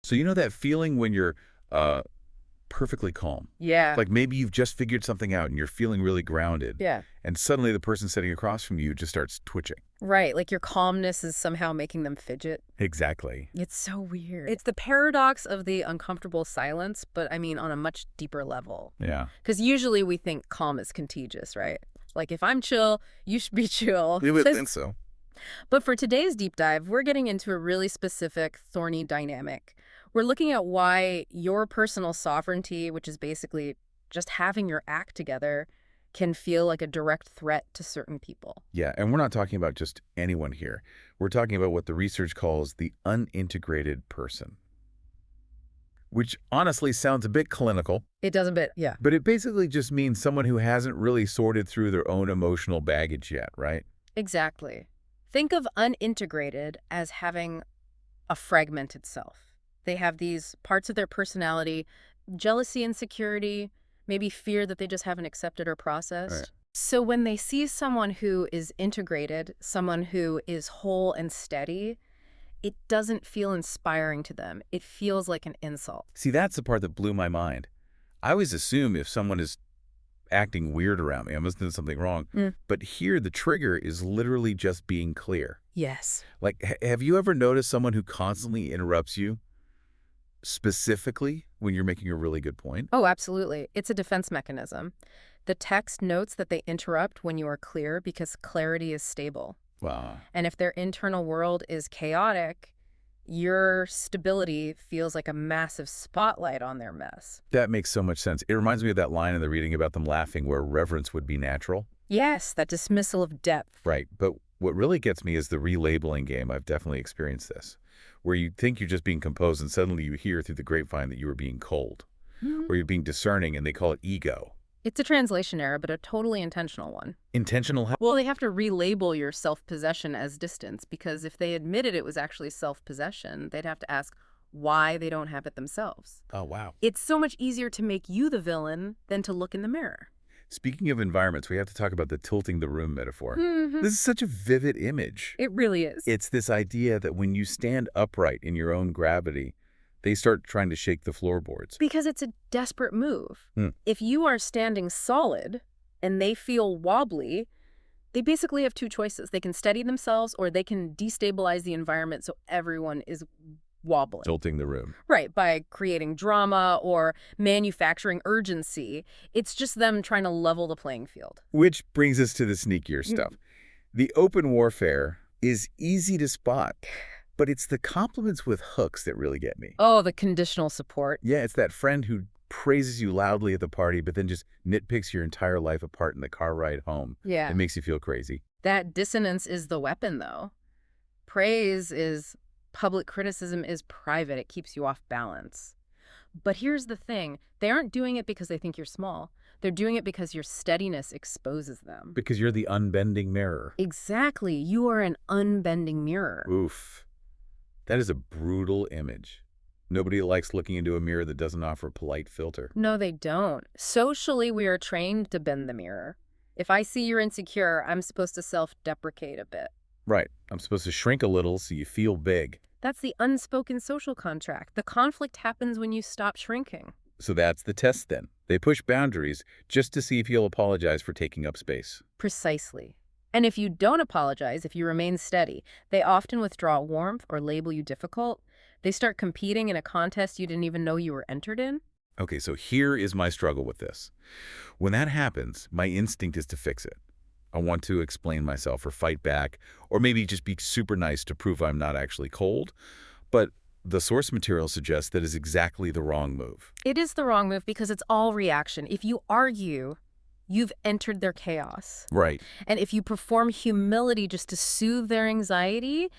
So you know that feeling when you're uh, perfectly calm? Yeah. Like maybe you've just figured something out and you're feeling really grounded. Yeah. And suddenly the person sitting across from you just starts twitching. Right. Like your calmness is somehow making them fidget. Exactly. It's so weird. It's the paradox of the uncomfortable silence, but I mean on a much deeper level. Yeah. Because usually we think calm is contagious, right? Like if I'm chill, you should be chill. You would think so. But for today's deep dive, we're getting into a really specific, thorny dynamic. We're looking at why your personal sovereignty, which is basically just having your act together, can feel like a direct threat to certain people. Yeah, and we're not talking about just anyone here. We're talking about what the research calls the unintegrated person, which honestly sounds a bit clinical, It does a bit, yeah. but it basically just means someone who hasn't really sorted through their own emotional baggage yet, right? Exactly. Think of unintegrated as having a fragmented self. They have these parts of their personality, jealousy, insecurity, maybe fear that they just haven't accepted or processed. Right. So when they see someone who is integrated, someone who is whole and steady, it doesn't feel inspiring to them. It feels like an insult. See, that's the part that blew my mind. I always assume if someone is acting weird around me, I must have done something wrong. But here, the trigger is literally just being clear. Yes. Like, have you ever noticed someone who constantly interrupts you, specifically when you're making a really good point? Oh, absolutely. It's a defense mechanism. The text notes that they interrupt when you are clear because clarity is stable. Wow. And if their internal world is chaotic, your stability feels like a massive spotlight on their mess. That makes so much sense. It reminds me of that line in the reading about them laughing where reverence would be natural. Yes, that dismissal of depth. Right. But what really gets me is the relabeling game. I've definitely experienced this, where you think you're just being composed and suddenly you hear through the grapevine that you were being cold, or you're being discerning and they call it ego. It's a translation error, but a totally intentional one. Intentional help? Well, they have to relabel your self-possession as distance because if they admitted it was actually self-possession, they'd have to ask why they don't have it themselves. Oh, wow. It's so much easier to make you the villain than to look in the mirror. Speaking of environments, we have to talk about the tilting the room metaphor. Mm-hmm. This is such a vivid image. It really is. It's this idea that when you stand upright in your own gravity, they start trying to shake the floorboards. Because it's a desperate move. If you are standing solid and they feel wobbly, they basically have two choices. They can steady themselves or they can destabilize the environment so everyone is wobbling. Tilting the room. Right, by creating drama or manufacturing urgency. It's just them trying to level the playing field. Which brings us to the sneakier stuff. The open warfare is easy to spot, but it's the compliments with hooks that really get me. Oh, the conditional support. Yeah, it's that friend who praises you loudly at the party, but then just nitpicks your entire life apart in the car ride home. Yeah. It makes you feel crazy. That dissonance is the weapon, though. Praise is public, criticism is private. It keeps you off balance. But here's the thing. They aren't doing it because they think you're small. They're doing it because your steadiness exposes them. Because you're the unbending mirror. Exactly. You are an unbending mirror. Oof. That is a brutal image. Nobody likes looking into a mirror that doesn't offer a polite filter. No, they don't. Socially, we are trained to bend the mirror. If I see you're insecure, I'm supposed to self-deprecate a bit. Right. I'm supposed to shrink a little so you feel big. That's the unspoken social contract. The conflict happens when you stop shrinking. So that's the test then. They push boundaries just to see if you'll apologize for taking up space. Precisely. And if you don't apologize, if you remain steady, they often withdraw warmth or label you difficult. They start competing in a contest you didn't even know you were entered in. Okay, so here is my struggle with this. When that happens, my instinct is to fix it. I want to explain myself or fight back, or maybe just be super nice to prove I'm not actually cold. But the source material suggests that is exactly the wrong move. It is the wrong move because it's all reaction. If you argue, you've entered their chaos. Right. And if you perform humility just to soothe their anxiety,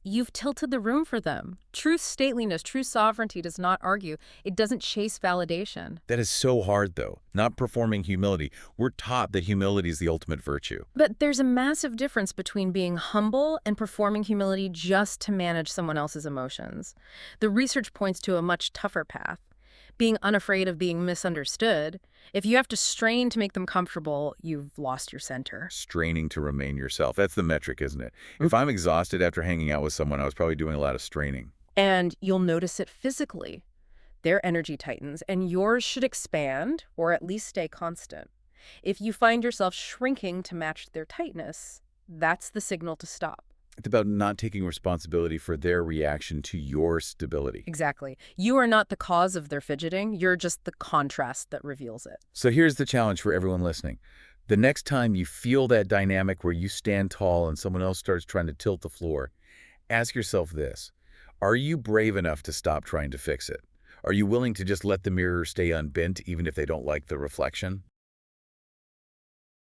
you've tilted the room for them. True stateliness, true sovereignty does not argue. It doesn't chase validation. That is so hard, though. Not performing humility. We're taught that humility is the ultimate virtue. But there's a massive difference between being humble and performing humility just to manage someone else's emotions. The research points to a much tougher path. Being unafraid of being misunderstood. If you have to strain to make them comfortable, you've lost your center. Straining to remain yourself. That's the metric, isn't it? If I'm exhausted after hanging out with someone, I was probably doing a lot of straining. And you'll notice it physically. Their energy tightens, and yours should expand or at least stay constant. If you find yourself shrinking to match their tightness, that's the signal to stop. It's about not taking responsibility for their reaction to your stability. Exactly. You are not the cause of their fidgeting, you're just the contrast that reveals it. So here's the challenge for everyone listening. The next time you feel that dynamic where you stand tall and someone else starts trying to tilt the floor, ask yourself this. Are you brave enough to stop trying to fix it? Are you willing to just let the mirror stay unbent even if they don't like the reflection?